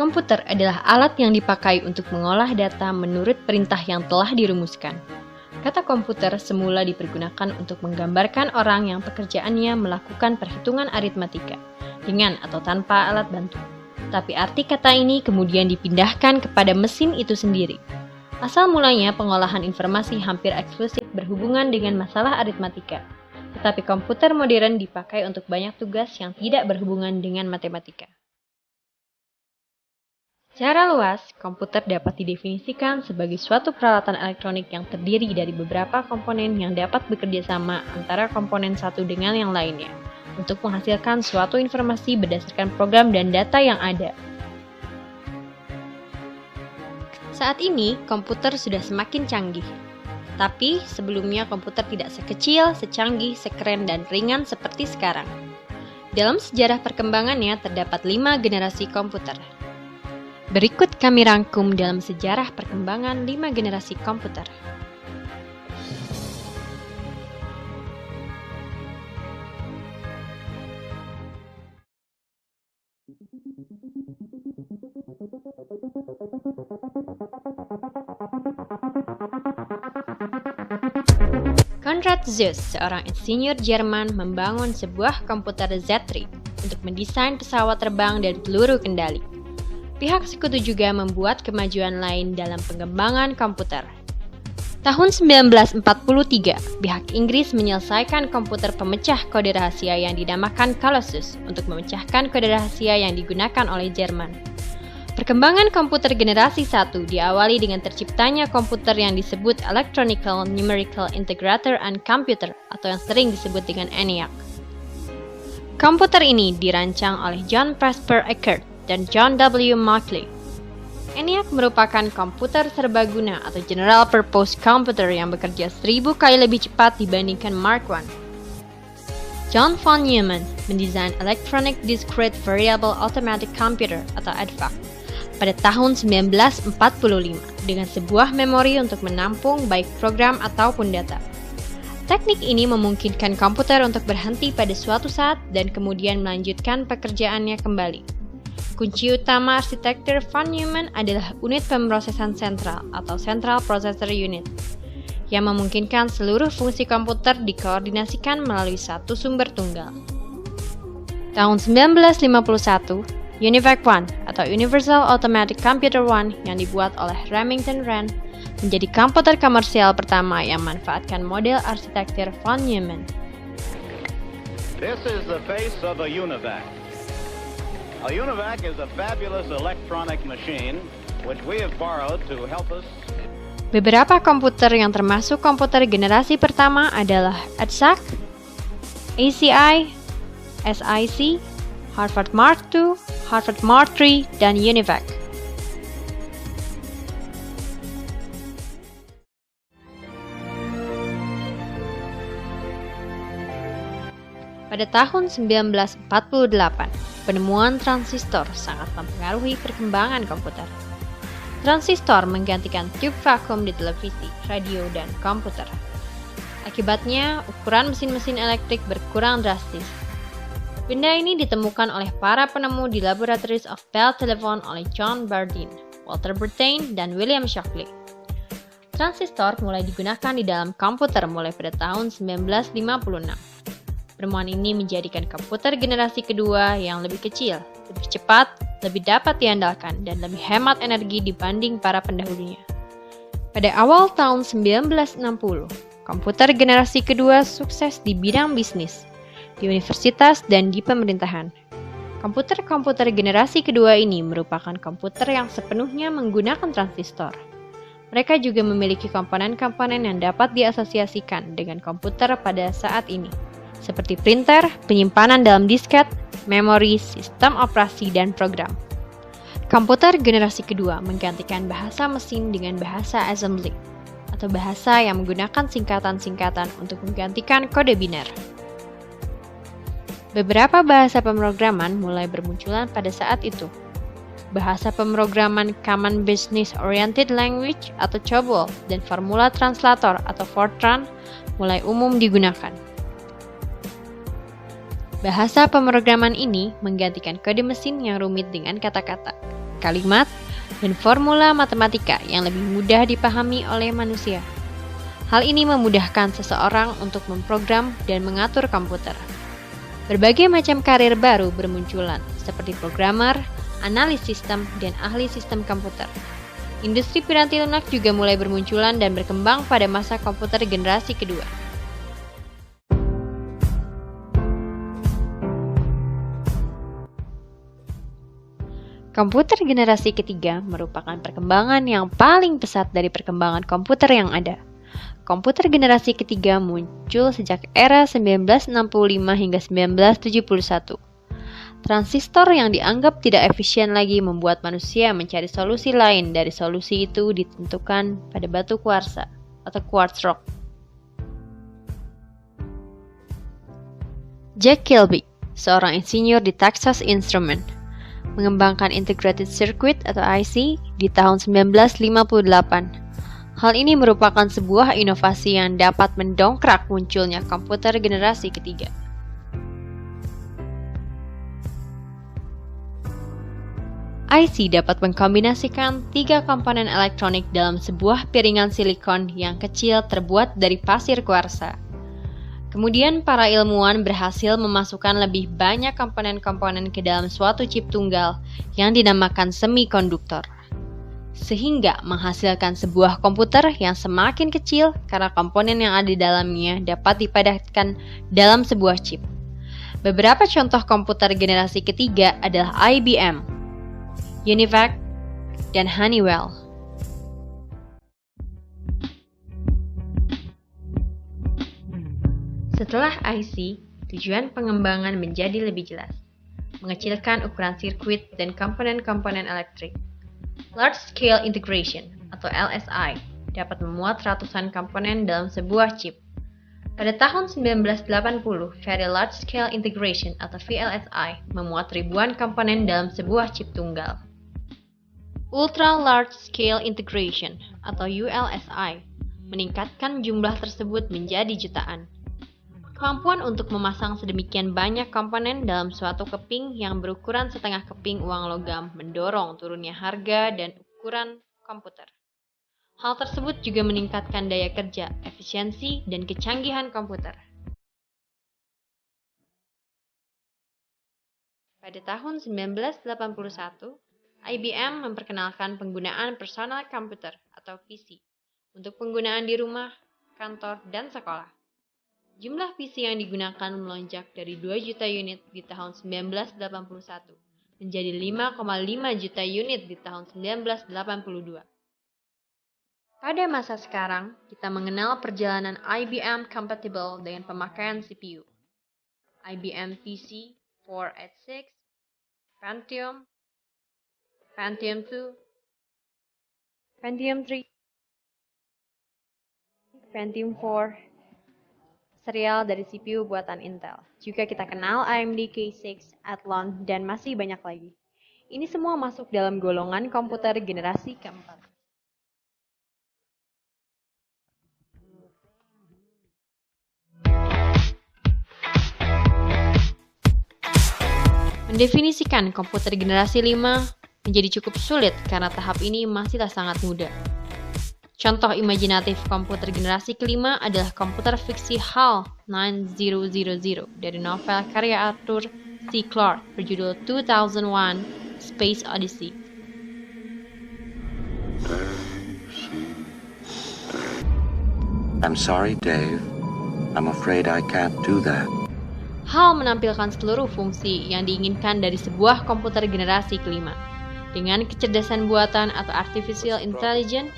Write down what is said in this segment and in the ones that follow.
Komputer adalah alat yang dipakai untuk mengolah data menurut perintah yang telah dirumuskan. Kata komputer semula dipergunakan untuk menggambarkan orang yang pekerjaannya melakukan perhitungan aritmatika, dengan atau tanpa alat bantu. Tapi arti kata ini kemudian dipindahkan kepada mesin itu sendiri. Asal mulanya pengolahan informasi hampir eksklusif berhubungan dengan masalah aritmatika. Tetapi komputer modern dipakai untuk banyak tugas yang tidak berhubungan dengan matematika. Secara luas, komputer dapat didefinisikan sebagai suatu peralatan elektronik yang terdiri dari beberapa komponen yang dapat bekerja sama antara komponen satu dengan yang lainnya untuk menghasilkan suatu informasi berdasarkan program dan data yang ada. Saat ini, komputer sudah semakin canggih. Tapi, sebelumnya komputer tidak sekecil, secanggih, sekeren, dan ringan seperti sekarang. Dalam sejarah perkembangannya terdapat 5 generasi komputer. Berikut kami rangkum dalam sejarah perkembangan 5 generasi komputer. Konrad Zuse, seorang insinyur Jerman, membangun sebuah komputer Z3 untuk mendesain pesawat terbang dan peluru kendali. Pihak sekutu juga membuat kemajuan lain dalam pengembangan komputer. Tahun 1943, pihak Inggris menyelesaikan komputer pemecah kode rahasia yang dinamakan Colossus untuk memecahkan kode rahasia yang digunakan oleh Jerman. Perkembangan komputer generasi 1 diawali dengan terciptanya komputer yang disebut Electronical Numerical Integrator and Computer atau yang sering disebut dengan ENIAC. Komputer ini dirancang oleh John Presper Eckert dan John W. Markley. ENIAC merupakan komputer serbaguna atau General Purpose Computer yang bekerja 1000 kali lebih cepat dibandingkan Mark I. John von Neumann mendesain Electronic Discrete Variable Automatic Computer atau EDVAC pada tahun 1945 dengan sebuah memori untuk menampung baik program ataupun data. Teknik ini memungkinkan komputer untuk berhenti pada suatu saat dan kemudian melanjutkan pekerjaannya kembali. Kunci utama arsitektur von Neumann adalah unit pemrosesan sentral atau Central Processor Unit, yang memungkinkan seluruh fungsi komputer dikoordinasikan melalui satu sumber tunggal. Tahun 1951, UNIVAC I atau Universal Automatic Computer I yang dibuat oleh Remington Rand menjadi komputer komersial pertama yang memanfaatkan model arsitektur von Neumann. This is the face of a UNIVAC. A UNIVAC is a fabulous electronic machine which we have borrowed to help us. Beberapa komputer yang termasuk komputer generasi pertama adalah EDSAC, ACI, SIC, Harvard Mark II, Harvard Mark III, dan UNIVAC. Pada tahun 1948, penemuan transistor sangat mempengaruhi perkembangan komputer. Transistor menggantikan tube vakum di televisi, radio, dan komputer. Akibatnya, ukuran mesin-mesin elektrik berkurang drastis. Benda ini ditemukan oleh para penemu di Laboratories of Bell Telephone oleh John Bardeen, Walter Brattain, dan William Shockley. Transistor mulai digunakan di dalam komputer mulai pada tahun 1956. Penemuan ini menjadikan komputer generasi kedua yang lebih kecil, lebih cepat, lebih dapat diandalkan, dan lebih hemat energi dibanding para pendahulunya. Pada awal tahun 1960, komputer generasi kedua sukses di bidang bisnis, di universitas, dan di pemerintahan. Komputer-komputer generasi kedua ini merupakan komputer yang sepenuhnya menggunakan transistor. Mereka juga memiliki komponen-komponen yang dapat diasosiasikan dengan komputer pada saat ini, seperti printer, penyimpanan dalam disket, memori, sistem operasi, dan program. Komputer generasi kedua menggantikan bahasa mesin dengan bahasa assembly, atau bahasa yang menggunakan singkatan-singkatan untuk menggantikan kode biner. Beberapa bahasa pemrograman mulai bermunculan pada saat itu. bahasa pemrograman Common Business Oriented Language atau COBOL, dan formula translator atau Fortran mulai umum digunakan. Bahasa pemrograman ini menggantikan kode mesin yang rumit dengan kata-kata, kalimat, dan formula matematika yang lebih mudah dipahami oleh manusia. Hal ini memudahkan seseorang untuk memprogram dan mengatur komputer. Berbagai macam karir baru bermunculan, seperti programmer, analis sistem, dan ahli sistem komputer. Industri piranti lunak juga mulai bermunculan dan berkembang pada masa komputer generasi kedua. Komputer generasi ketiga merupakan perkembangan yang paling pesat dari perkembangan komputer yang ada. Komputer generasi ketiga muncul sejak era 1965 hingga 1971. Transistor yang dianggap tidak efisien lagi membuat manusia mencari solusi lain dari solusi itu ditentukan pada batu kuarsa atau quartz rock. Jack Kilby, seorang insinyur di Texas Instruments, mengembangkan Integrated Circuit atau IC di tahun 1958. Hal ini merupakan sebuah inovasi yang dapat mendongkrak munculnya komputer generasi ketiga. IC dapat mengkombinasikan 3 komponen elektronik dalam sebuah piringan silikon yang kecil terbuat dari pasir kuarsa. Kemudian para ilmuwan berhasil memasukkan lebih banyak komponen-komponen ke dalam suatu chip tunggal yang dinamakan semikonduktor, sehingga menghasilkan sebuah komputer yang semakin kecil karena komponen yang ada di dalamnya dapat dipadatkan dalam sebuah chip. Beberapa contoh komputer generasi ketiga adalah IBM, UNIVAC, dan Honeywell. Setelah IC, tujuan pengembangan menjadi lebih jelas, mengecilkan ukuran sirkuit dan komponen-komponen elektrik. Large Scale Integration atau LSI dapat memuat ratusan komponen dalam sebuah chip. Pada tahun 1980, Very Large Scale Integration atau VLSI memuat ribuan komponen dalam sebuah chip tunggal. Ultra Large Scale Integration atau ULSI meningkatkan jumlah tersebut menjadi jutaan. Kemampuan untuk memasang sedemikian banyak komponen dalam suatu keping yang berukuran setengah keping uang logam mendorong turunnya harga dan ukuran komputer. Hal tersebut juga meningkatkan daya kerja, efisiensi, dan kecanggihan komputer. Pada tahun 1981, IBM memperkenalkan penggunaan personal computer atau PC untuk penggunaan di rumah, kantor, dan sekolah. Jumlah PC yang digunakan melonjak dari 2 juta unit di tahun 1981 menjadi 5,5 juta unit di tahun 1982. Pada masa sekarang, kita mengenal perjalanan IBM compatible dengan pemakaian CPU. IBM PC 486, Pentium, Pentium 2, Pentium 3, Pentium 4, serial dari CPU buatan Intel. Juga kita kenal AMD K6, Athlon, dan masih banyak lagi. Ini semua masuk dalam golongan komputer generasi keempat. Mendefinisikan komputer generasi 5 menjadi cukup sulit karena tahap ini masihlah sangat muda. Contoh imajinatif komputer generasi kelima adalah komputer fiksi HAL 9000 dari novel karya Arthur C. Clarke berjudul 2001: Space Odyssey. I'm sorry, Dave. I'm afraid I can't do that. HAL menampilkan seluruh fungsi yang diinginkan dari sebuah komputer generasi kelima. Dengan kecerdasan buatan atau artificial intelligence,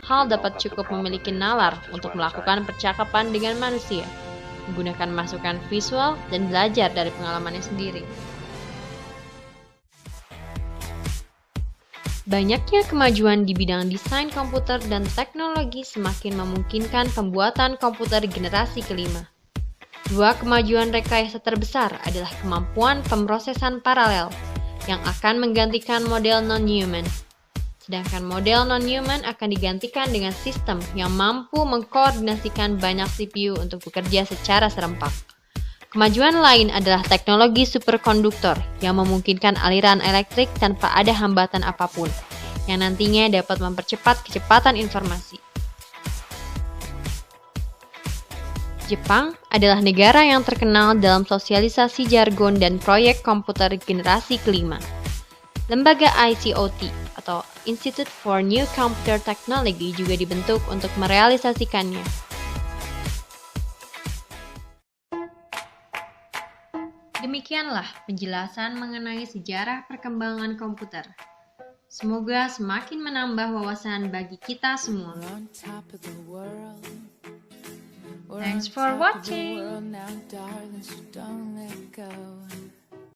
HAL dapat cukup memiliki nalar untuk melakukan percakapan dengan manusia, menggunakan masukan visual dan belajar dari pengalamannya sendiri. Banyaknya kemajuan di bidang desain komputer dan teknologi semakin memungkinkan pembuatan komputer generasi kelima. Dua kemajuan rekayasa terbesar adalah kemampuan pemrosesan paralel yang akan menggantikan model non-human. Sedangkan model non-human akan digantikan dengan sistem yang mampu mengkoordinasikan banyak CPU untuk bekerja secara serempak. Kemajuan lain adalah teknologi superkonduktor yang memungkinkan aliran elektrik tanpa ada hambatan apapun, yang nantinya dapat mempercepat kecepatan informasi. Jepang adalah negara yang terkenal dalam sosialisasi jargon dan proyek komputer generasi kelima. Lembaga ICOT atau Institute for New Computer Technology juga dibentuk untuk merealisasikannya. Demikianlah penjelasan mengenai sejarah perkembangan komputer. Semoga semakin menambah wawasan bagi kita semua. Thanks for watching.